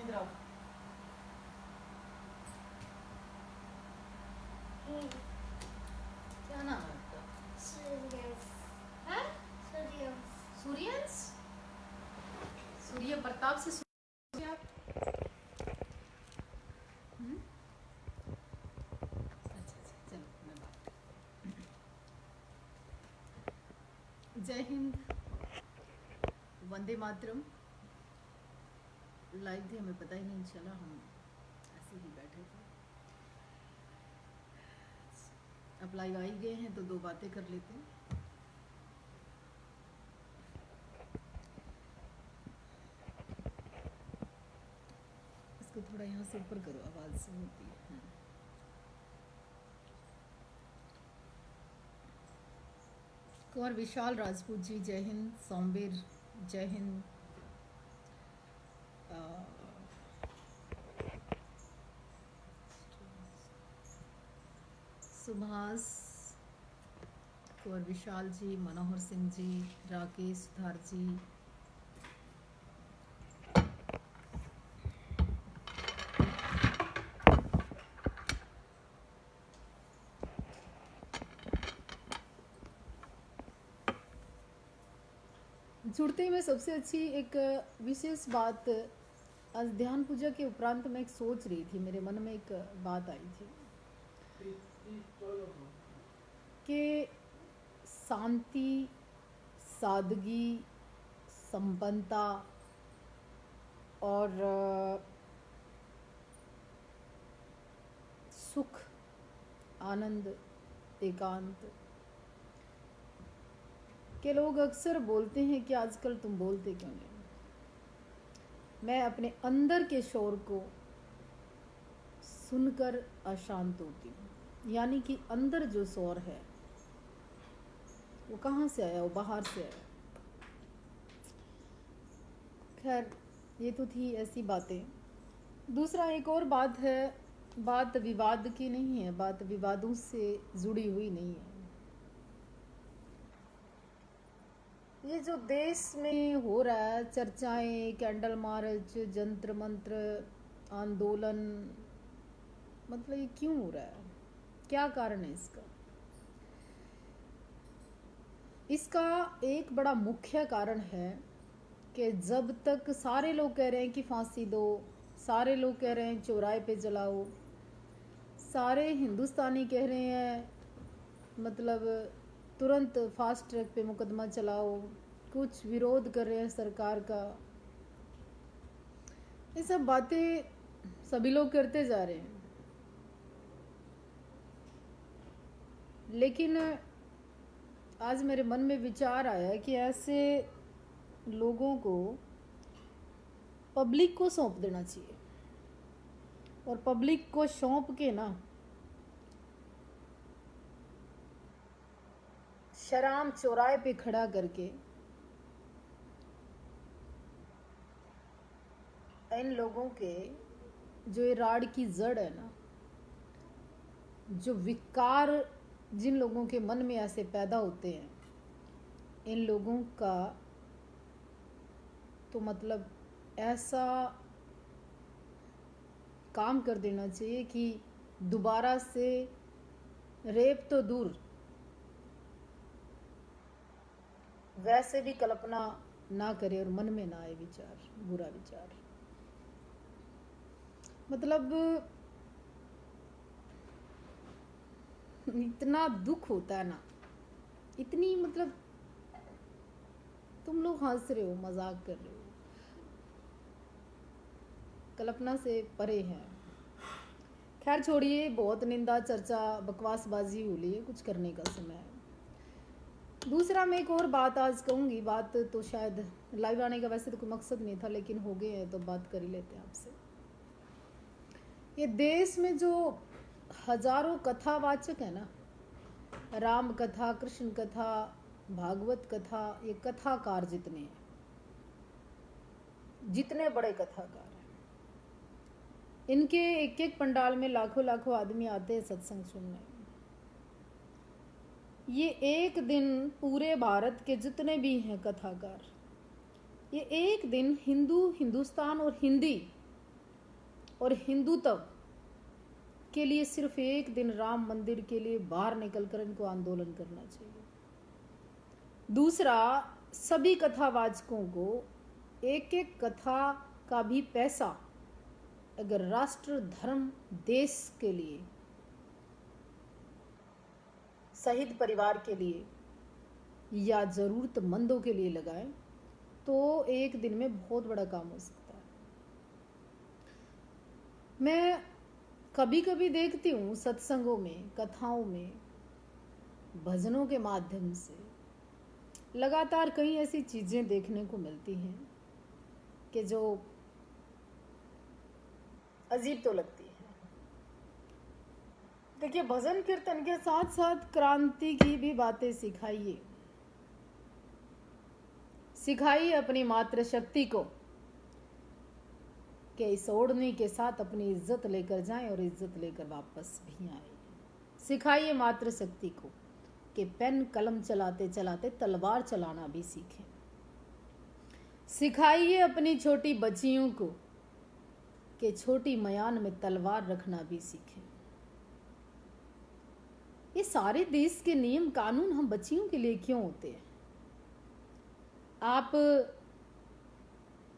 इधर आओ। क्या नाम है आपका? हैं? सूर्यंश? सूर्य प्रताप से सूर्य आप? अच्छा, चलो मैं बात। जय हिंद, वंदे मातरम। लाइव थे, हमें पता ही नहीं चला, हम ऐसे ही बैठे थे। अब लाइव आ ही गए हैं तो दो बातें कर लेते हैं। इसको थोड़ा यहाँ से ऊपर करो, आवाज़ से होती है। कुंवर विशाल राजपूत जी जय हिंद। सोमवीर जय हिंद। सुभाष, कुंवर विशाल जी, मनोहर सिंह जी, राकेश सुधार जी, जुड़ते ही मैं सबसे अच्छी एक विशेष बात, आज ध्यान पूजा के उपरांत मैं एक सोच रही थी, मेरे मन में एक बात आई थी कि शांति, सादगी, संपन्नता और सुख, आनंद, एकांत के लोग अक्सर बोलते हैं कि आजकल तुम बोलते क्यों नहीं। मैं अपने अंदर के शोर को सुनकर अशांत होती हूँ। यानी कि अंदर जो शोर है वो कहाँ से आया, वो बाहर से आया। खैर, ये तो थी ऐसी बातें। दूसरा एक और बात है, बात विवाद की नहीं है, बात विवादों से जुड़ी हुई नहीं है। ये जो देश में हो रहा है, चर्चाएं, कैंडल मार्च, जंतर मंत्र, आंदोलन, मतलब ये क्यों हो रहा है, क्या कारण है इसका? इसका एक बड़ा मुख्य कारण है कि जब तक सारे लोग कह रहे हैं कि फांसी दो, सारे लोग कह रहे हैं चौराहे पे जलाओ, सारे हिंदुस्तानी कह रहे हैं मतलब तुरंत फास्ट ट्रैक पे मुकदमा चलाओ, कुछ विरोध कर रहे हैं सरकार का, ये सब बातें सभी लोग करते जा रहे हैं। लेकिन आज मेरे मन में विचार आया कि ऐसे लोगों को पब्लिक को सौंप देना चाहिए, और पब्लिक को सौंप के ना शराम चौराहे पे खड़ा करके इन लोगों के जो ये राड की जड़ है ना, जो विकार जिन लोगों के मन में ऐसे पैदा होते हैं, इन लोगों का तो मतलब ऐसा काम कर देना चाहिए कि दोबारा से रेप तो दूर, वैसे भी कल्पना ना करे और मन में ना आए विचार, बुरा विचार। मतलब इतना दुख होता है ना, इतनी मतलब तुम लोग हंस रहे हो, मजाक कर रहे हो, कल्पना से परे हैं। खैर छोड़िए, बहुत निंदा चर्चा बकवासबाजी हो रही है, कुछ करने का समय है। दूसरा मैं एक और बात आज कहूँगी, बात तो शायद लाइव आने का वैसे तो कोई मकसद नहीं था, लेकिन हो गए हैं तो बात कर ही लेते हैं आपसे। ये देश में जो हजारों कथावाचक है ना, राम कथा, कृष्ण कथा, भागवत कथा, ये कथाकार जितने हैं, जितने बड़े कथाकार हैं, इनके एक एक पंडाल में लाखों लाखों आदमी आते हैं सत्संग सुनने। ये एक दिन पूरे भारत के जितने भी हैं कथाकार, ये एक दिन हिंदू, हिंदुस्तान और हिंदी और हिंदुत्व के लिए सिर्फ एक दिन राम मंदिर के लिए बाहर निकलकर इनको आंदोलन करना चाहिए। दूसरा, सभी कथावाचकों को एक एक कथा का भी पैसा अगर राष्ट्र, धर्म, देश के लिए, शहीद परिवार के लिए या जरूरतमंदों के लिए लगाएं तो एक दिन में बहुत बड़ा काम हो सकता है। मैं कभी कभी देखती हूँ सत्संगों में, कथाओं में, भजनों के माध्यम से लगातार कई ऐसी चीजें देखने को मिलती हैं कि जो अजीब तो लगती है। देखिए, भजन कीर्तन के साथ साथ क्रांति की भी बातें सिखाइए अपनी मातृशक्ति को कि इस ओढ़नी के साथ अपनी इज्जत लेकर जाएं और इज्जत लेकर वापस भी आए। सिखाइए मातृशक्ति को कि पेन कलम चलाते चलाते तलवार चलाना भी सीखें। सिखाइए अपनी छोटी बच्चियों को कि छोटी मयान में तलवार रखना भी सीखें। ये सारे देश के नियम कानून हम बच्चियों के लिए क्यों होते हैं? आप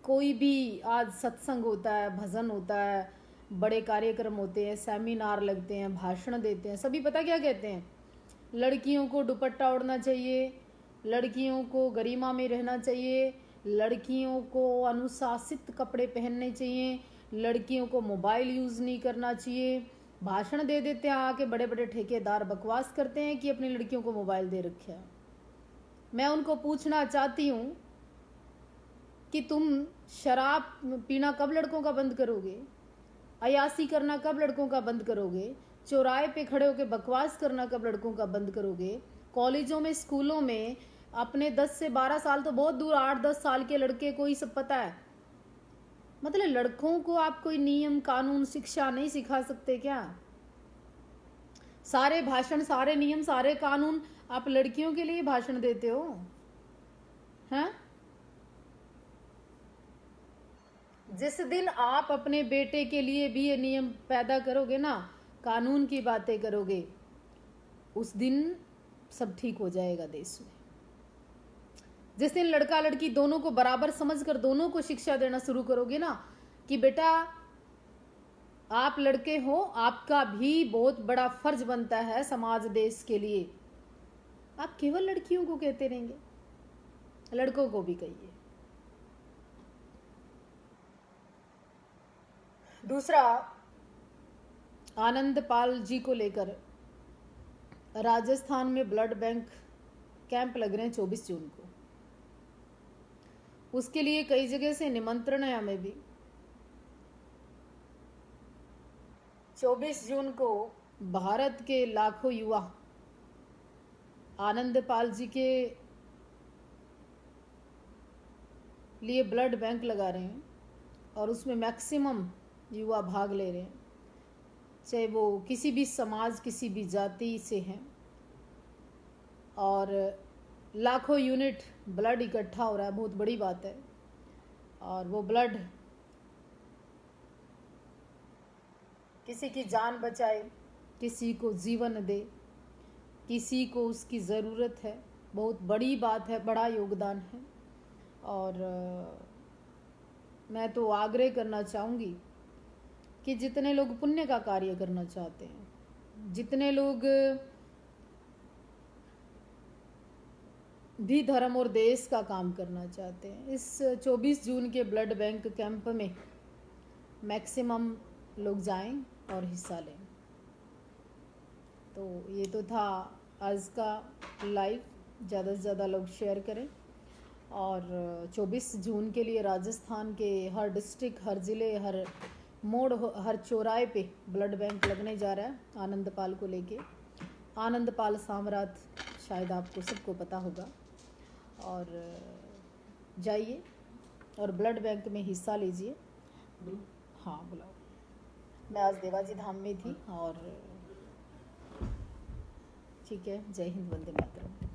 कोई भी, आज सत्संग होता है, भजन होता है, बड़े कार्यक्रम होते हैं, सेमिनार लगते हैं, भाषण देते हैं, सभी पता क्या कहते हैं? लड़कियों को दुपट्टा ओढ़ना चाहिए, लड़कियों को गरिमा में रहना चाहिए, लड़कियों को अनुशासित कपड़े पहनने चाहिए, लड़कियों को मोबाइल यूज़ नहीं करना चाहिए। भाषण दे देते हैं, आके बड़े बड़े ठेकेदार बकवास करते हैं कि अपनी लड़कियों को मोबाइल दे रखे है। मैं उनको पूछना चाहती हूँ कि तुम शराब पीना कब लड़कों का बंद करोगे? अयासी करना कब लड़कों का बंद करोगे? चौराहे पे खड़े होकर बकवास करना कब लड़कों का बंद करोगे? कॉलेजों में, स्कूलों में अपने 10 से 12 साल तो बहुत दूर, 8-10 साल के लड़के को ही सब पता है। मतलब लड़कों को आप कोई नियम, कानून, शिक्षा नहीं सिखा सकते क्या? सारे भाषण, सारे नियम, सारे कानून आप लड़कियों के लिए भाषण देते हो हैं? जिस दिन आप अपने बेटे के लिए भी ये नियम पैदा करोगे ना, कानून की बातें करोगे, उस दिन सब ठीक हो जाएगा देश में। जिस दिन लड़का लड़की दोनों को बराबर समझकर दोनों को शिक्षा देना शुरू करोगे ना कि बेटा आप लड़के हो, आपका भी बहुत बड़ा फर्ज बनता है समाज, देश के लिए। आप केवल लड़कियों को कहते रहेंगे, लड़कों को भी कहिए। दूसरा, आनंदपाल जी को लेकर राजस्थान में ब्लड बैंक कैंप लग रहे हैं 24 जून को। उसके लिए कई जगह से निमंत्रण है हमें भी। 24 जून को भारत के लाखों युवा आनंदपाल जी के लिए ब्लड बैंक लगा रहे हैं और उसमें मैक्सिमम युवा भाग ले रहे हैं, चाहे वो किसी भी समाज, किसी भी जाति से हैं। और लाखों यूनिट ब्लड इकट्ठा हो रहा है, बहुत बड़ी बात है। और वो ब्लड किसी की जान बचाए, किसी को जीवन दे, किसी को उसकी ज़रूरत है, बहुत बड़ी बात है, बड़ा योगदान है। और मैं तो आग्रह करना चाहूँगी कि जितने लोग पुण्य का कार्य करना चाहते हैं, जितने लोग भी धर्म और देश का काम करना चाहते हैं, इस 24 जून के ब्लड बैंक कैंप में मैक्सिमम लोग जाएं और हिस्सा लें। तो ये तो था आज का लाइव। ज़्यादा से ज़्यादा लोग शेयर करें। और 24 जून के लिए राजस्थान के हर डिस्ट्रिक्ट, हर ज़िले, हर मोड़, हर चौराहे पे ब्लड बैंक लगने जा रहा है आनंदपाल को लेके। आनंदपाल साम्राट शायद आपको सबको पता होगा। और जाइए और ब्लड बैंक में हिस्सा लीजिए। हाँ, बुलाओ। मैं आज देवाजी धाम में थी। और ठीक है, जय हिंद, वंदे मातरम।